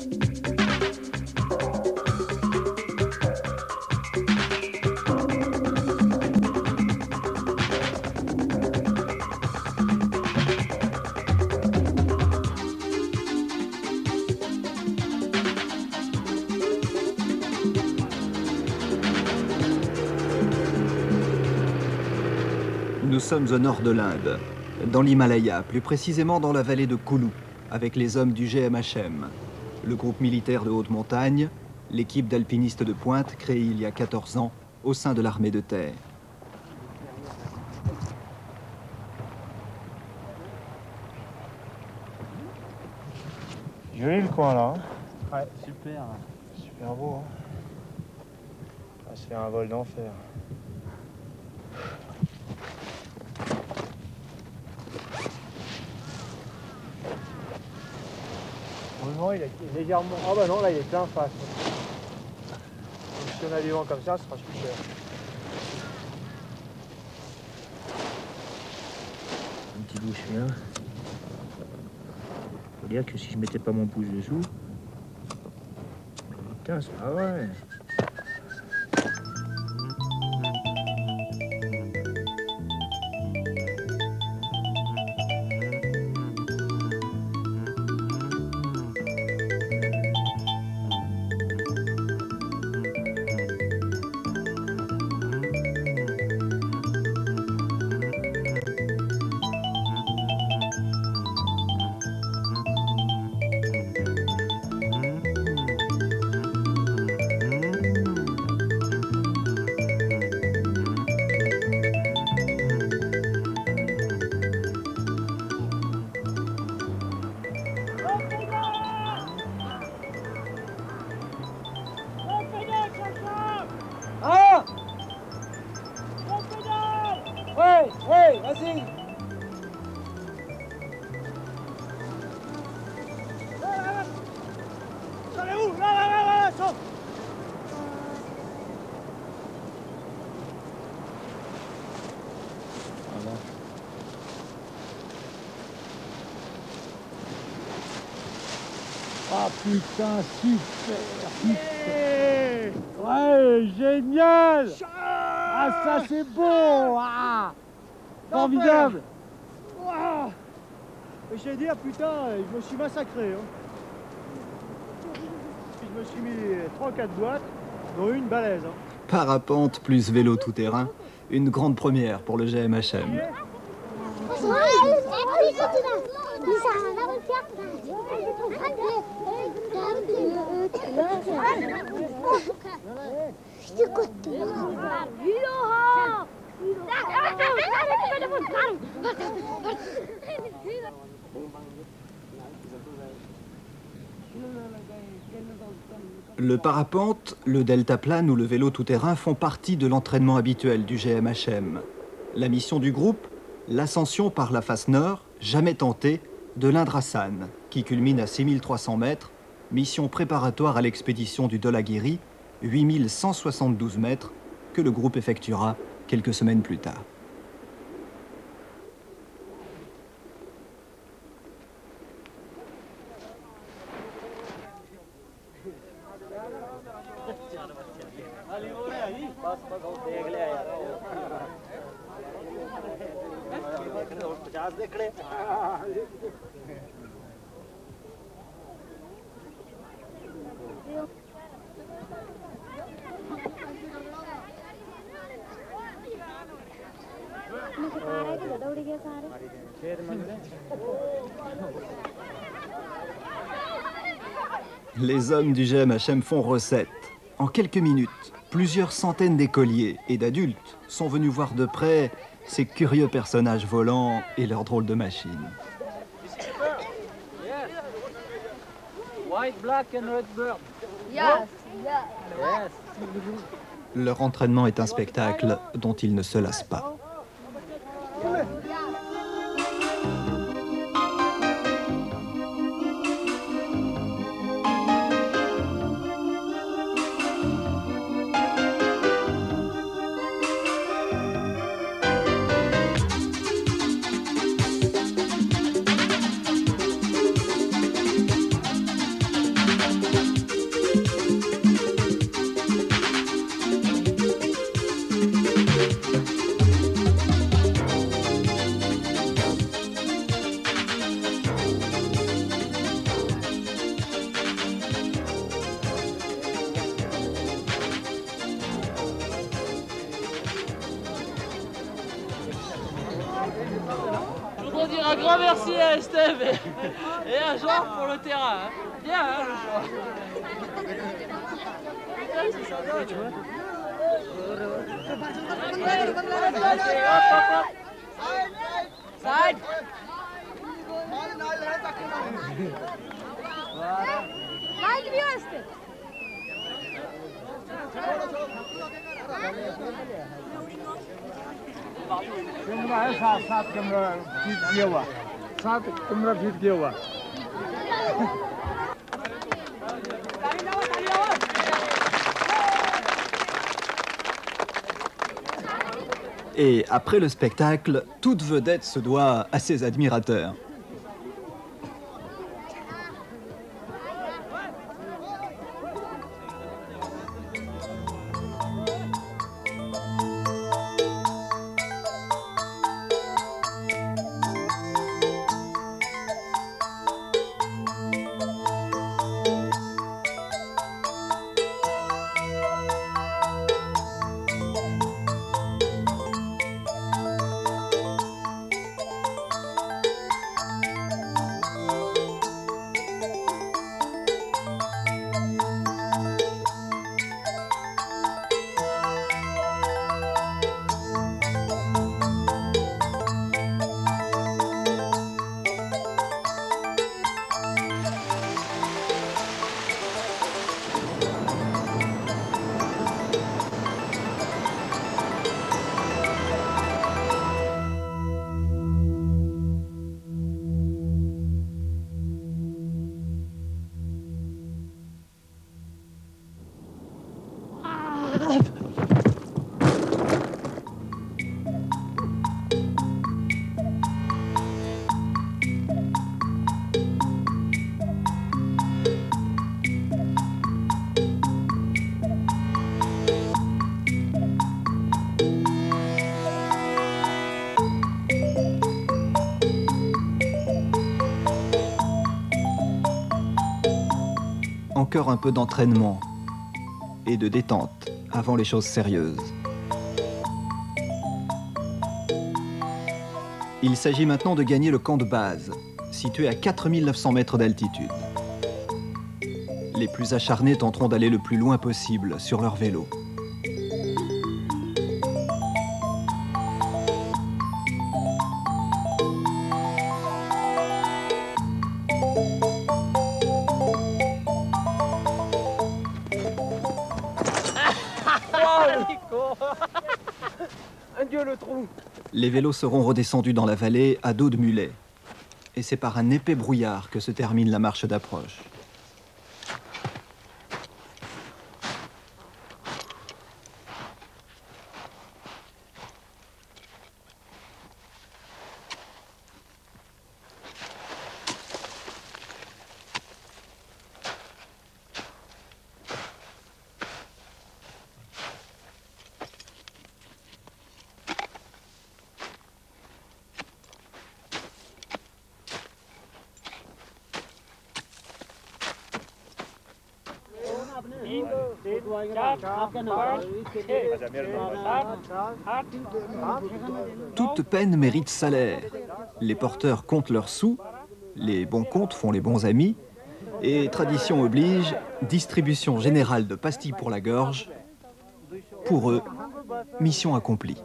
Nous sommes au nord de l'Inde, dans l'Himalaya, plus précisément dans la vallée de Kullu, avec les hommes du GMHM, le groupe militaire de haute montagne, l'équipe d'alpinistes de pointe créée il y a 14 ans au sein de l'armée de terre. Joli le coin là. Ouais, super. Super beau. Hein. On va se faire un vol d'enfer. Heureusement, il est légèrement. Ah bah non, là il est plein face. Donc, si on a des vents comme ça, ce sera super. Un petit douche bien. Faut dire que si je mettais pas mon pouce dessous. Putain, c'est pas vrai. Ah! Ouais, ouais, vas-y! Là, là, où? Là, saute! Ah putain, super, super. Ouais, génial. Ah ça c'est beau. Ah, formidable. Ouah. Et je vais dire, putain, je me suis massacré. Hein. Je me suis mis 3-4 boîtes, dont une balèze. Hein. Parapente plus vélo tout-terrain, une grande première pour le GMHM. Le parapente, le deltaplane ou le vélo tout-terrain font partie de l'entraînement habituel du GMHM. La mission du groupe, l'ascension par la face nord, jamais tentée, de l'Indrasan, qui culmine à 6300 mètres, mission préparatoire à l'expédition du Dholagiri, 8172 mètres, que le groupe effectuera quelques semaines plus tard. Les hommes du GMHM font recette. En quelques minutes, plusieurs centaines d'écoliers et d'adultes sont venus voir de près ces curieux personnages volants et leurs drôles de machines. White, black and red bird. Yes, Yes. Leur entraînement est un spectacle dont ils ne se lassent pas. Je voudrais dire un grand merci à Estève et à Jean pour le terrain. Hein. Bien hein, le choix. Putain, c'est sympa, tu vois. Side. Side view আসছে कैमरा है 7 camera fit किया हुआ 7 camera fit किया हुआ Et après le spectacle, toute vedette se doit à ses admirateurs. Encore un peu d'entraînement et de détente avant les choses sérieuses. Il s'agit maintenant de gagner le camp de base, situé à 4900 mètres d'altitude. Les plus acharnés tenteront d'aller le plus loin possible sur leur vélo. Adieu le trou. Les vélos seront redescendus dans la vallée à dos de mulet. Et c'est par un épais brouillard que se termine la marche d'approche. Toute peine mérite salaire. Les porteurs comptent leurs sous, les bons comptes font les bons amis, et tradition oblige, distribution générale de pastilles pour la gorge. Pour eux, mission accomplie.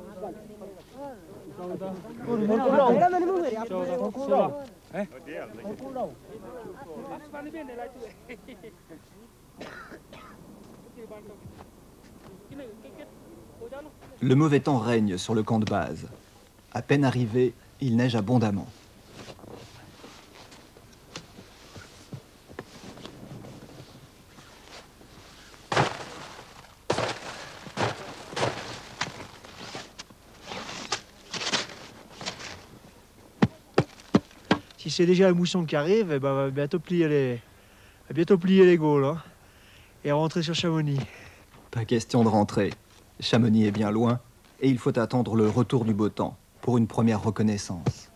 Le mauvais temps règne sur le camp de base. À peine arrivé, il neige abondamment. Si c'est déjà la mousson qui arrive, eh ben, on va bientôt plier va bientôt plier les Gaules hein, et rentrer sur Chamonix. Pas question de rentrer. Chamonix est bien loin et il faut attendre le retour du beau temps pour une première reconnaissance.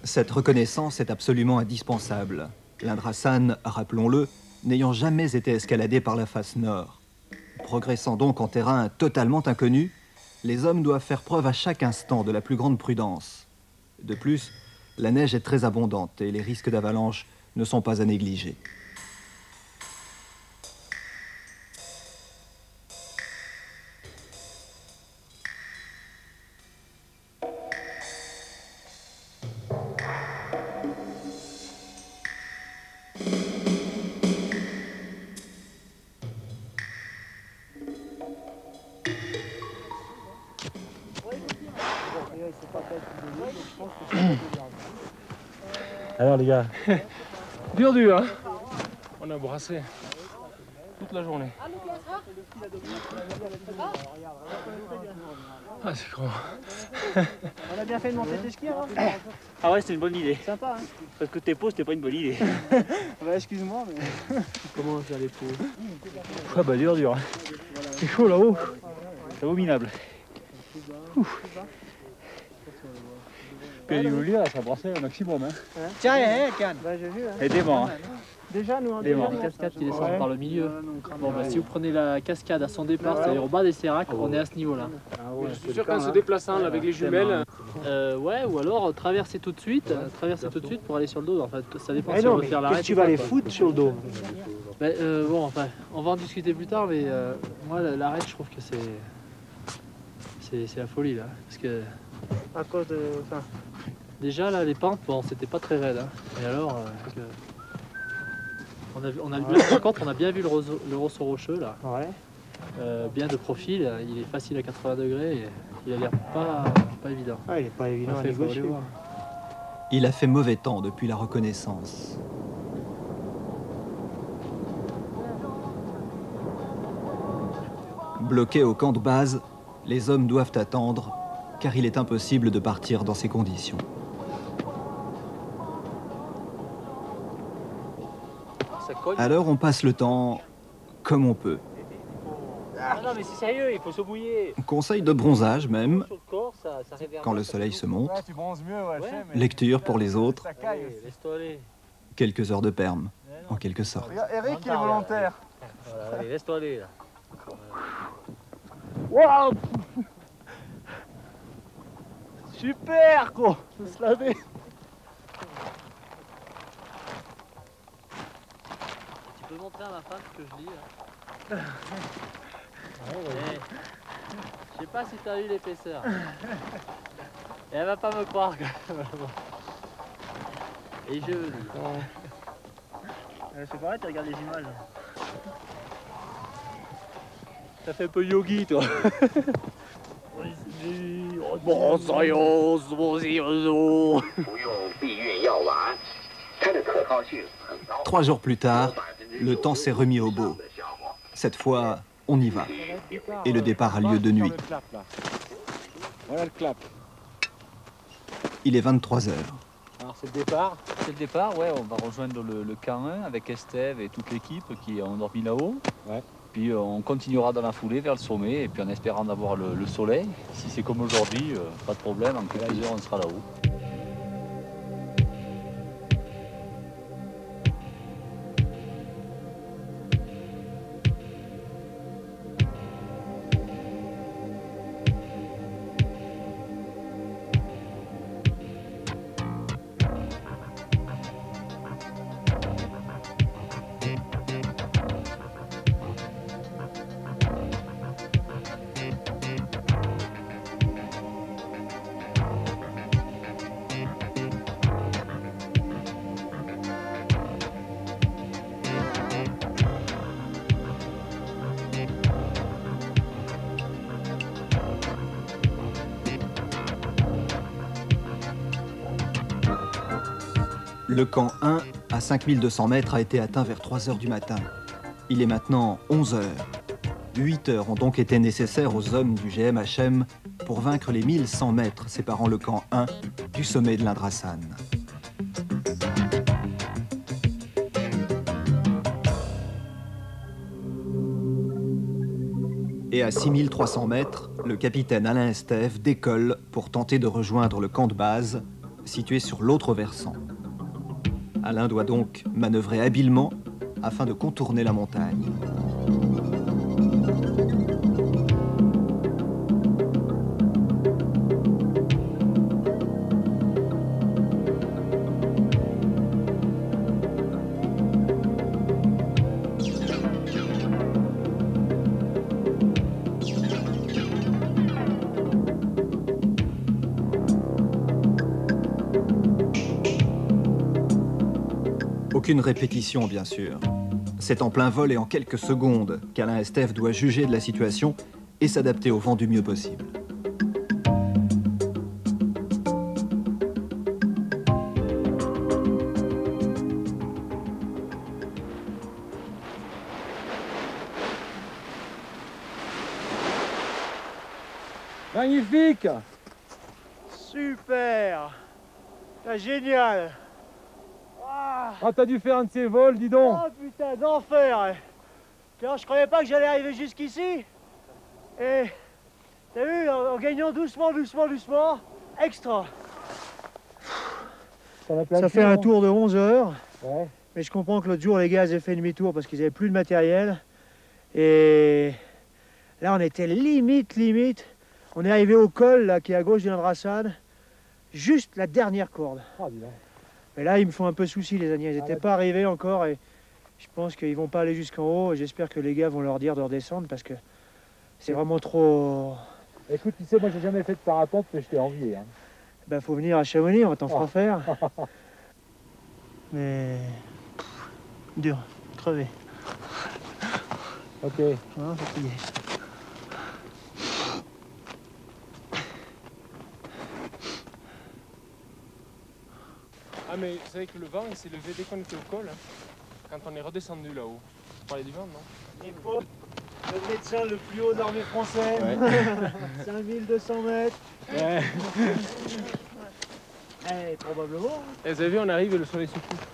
Cette reconnaissance est absolument indispensable. L'Indrasan, rappelons-le, n'ayant jamais été escaladé par la face nord. Progressant donc en terrain totalement inconnu, les hommes doivent faire preuve à chaque instant de la plus grande prudence. De plus, la neige est très abondante et les risques d'avalanche ne sont pas à négliger. Alors les gars, Dur, hein. On a brassé toute la journée. Ah, c'est grand. On a bien fait de monter tes skis alors. ah ouais, c'était une bonne idée. Sympa hein. Parce que tes pots, c'était pas une bonne idée. Bah, excuse-moi mais... Comment faire les pots? Ah bah dur. C'est chaud là-haut. C'est abominable. Puis l'immobilier, là, ça brassait un maximum. Hein. Tiens, Cannes. Bah j'ai vu hein. Et des morts. Hein. Déjà nous on Des morts. Une cascade qui descend par le milieu. Bon, bah, si vous prenez la cascade à son départ, c'est-à-dire au bas des séracs, on est à ce niveau-là. Je suis sûr qu'en se déplaçant là, avec les jumelles. Ouais, ou alors traverser tout de suite pour aller sur le dos. En fait, ça dépend Mais si non, on veut mais faire qu'est-ce l'arrêt. que tu vas les foutre sur le dos? Bah, bon, enfin, on va en discuter plus tard, mais moi, l'arrêt, je trouve que c'est la folie là. Parce que À cause de... Enfin, déjà là, les pentes, bon, c'était pas très raide. Hein. Et alors, par contre, on a bien vu le rosseau rocheux là. ouais. Bien de profil, il est facile à 80 degrés et il a l'air pas évident. Ah, il est pas évident à Enfin, faut aller négocier. voir. Il a fait mauvais temps depuis la reconnaissance. Bloqués au camp de base, les hommes doivent attendre, car il est impossible de partir dans ces conditions. Alors on passe le temps comme on peut. Ah non mais c'est sérieux, il faut se mouiller. Conseil de bronzage même, Sur le corps, ça réverbère. quand le soleil se monte. Ouais, tu bronzes mieux, ouais, je sais, mais Lecture pour les autres, ça caille aussi. Laisse-toi aller. quelques heures de perme, en quelque sorte. Regarde, Eric, il est volontaire. Voilà, allez, laisse-toi aller là. Waouh. Super quoi. Faut se laver. Tu peux montrer à ma femme ce que je lis là. Eh, je sais pas si t'as eu l'épaisseur. Et elle va pas me croire. Et je lis. C'est pareil, tu regardes les images. Ça fait un peu yogi toi. 3 jours plus tard, le temps s'est remis au beau. Cette fois, on y va. Et le départ a lieu de nuit. Voilà le clap. Il est 23 heures. Alors c'est le départ. C'est le départ, ouais, on va rejoindre le camp 1 avec Estève et toute l'équipe qui ont dormi là-haut. Ouais. Puis on continuera dans la foulée vers le sommet et puis en espérant d'avoir le soleil. Si c'est comme aujourd'hui, pas de problème, en quelques heures on sera là-haut. Le camp 1, à 5200 mètres, a été atteint vers 3 heures du matin. Il est maintenant 11 heures. 8 heures ont donc été nécessaires aux hommes du GMHM pour vaincre les 1100 mètres séparant le camp 1 du sommet de l'Indrasan. Et à 6300 mètres, le capitaine Alain Estève décolle pour tenter de rejoindre le camp de base, situé sur l'autre versant. Alain doit donc manœuvrer habilement afin de contourner la montagne. Aucune répétition, bien sûr. C'est en plein vol et en quelques secondes qu'Alain Estève doit juger de la situation et s'adapter au vent du mieux possible. Magnifique! Super! C'est génial! Ah, t'as dû faire un de ces vols, dis donc! Oh putain, d'enfer! Car je croyais pas que j'allais arriver jusqu'ici. Et t'as vu, en gagnant doucement, extra. Ça fait un tour de 11 heures. Ouais. Mais je comprends que l'autre jour, les gars, ils avaient fait demi-tour parce qu'ils avaient plus de matériel. Et là, on était limite. On est arrivé au col, là, qui est à gauche du Indrasan. Juste la dernière corde. Ah, dis donc. Mais là, ils me font un peu souci, les Agnais. Ils n'étaient pas arrivés encore et je pense qu'ils vont pas aller jusqu'en haut. Et j'espère que les gars vont leur dire de redescendre parce que c'est vraiment trop... Écoute, tu sais, moi j'ai jamais fait de parapente, mais je t'ai envié. Hein. Ben, faut venir à Chamonix, on va t'en fera faire. Mais... dur, crevé. Ok. Hein, fatigué. Ah mais vous savez que le vent il s'est levé dès qu'on était au col, hein, quand on est redescendu là-haut. Vous parlez du vent, non? Il faut le médecin le plus haut de l'armée française, Ouais. 5200 mètres. Ouais. Eh, probablement, Et vous avez vu, on arrive et le soleil se couche.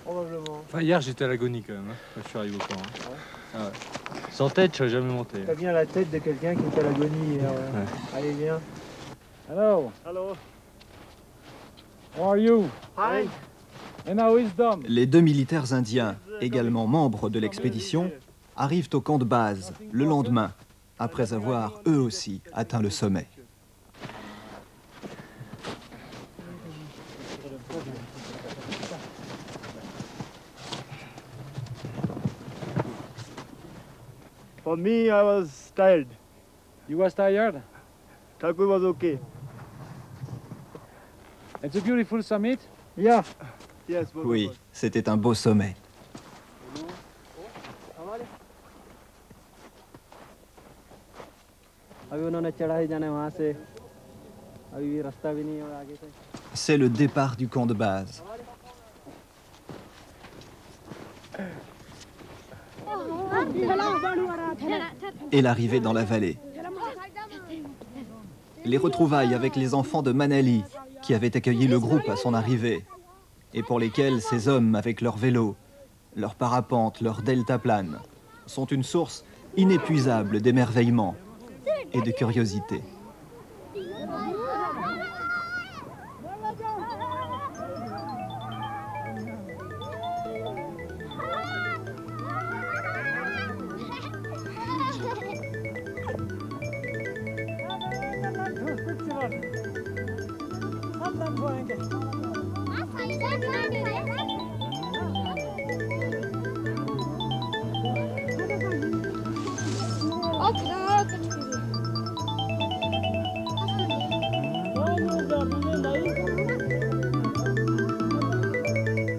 probablement. Enfin, hier j'étais à l'agonie quand même, hein, quand je suis arrivé au camp. Hein. Ah ouais. Sans tête, je serais jamais monté. T'as bien la tête de quelqu'un qui est à l'agonie. Ouais. Allez, viens. Hello, Allô. how are you? Hi. And how is Dom? Les 2 militaires indiens, également membres de l'expédition, arrivent au camp de base le lendemain, après avoir eux aussi atteint le sommet. For me, I was tired. You was tired? Taku was okay. It's a beautiful summit. Yeah. Yes. Oui, c'était un beau sommet. C'est le départ du camp de base. Et l'arrivée dans la vallée. Les retrouvailles avec les enfants de Manali, qui avaient accueilli le groupe à son arrivée, et pour lesquels ces hommes, avec leurs vélos, leurs parapentes, leurs deltaplanes, sont une source inépuisable d'émerveillement et de curiosité.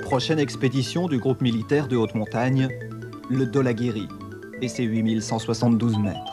Prochaine expédition du groupe militaire de haute montagne, le Dhaulagiri et ses 8172 mètres.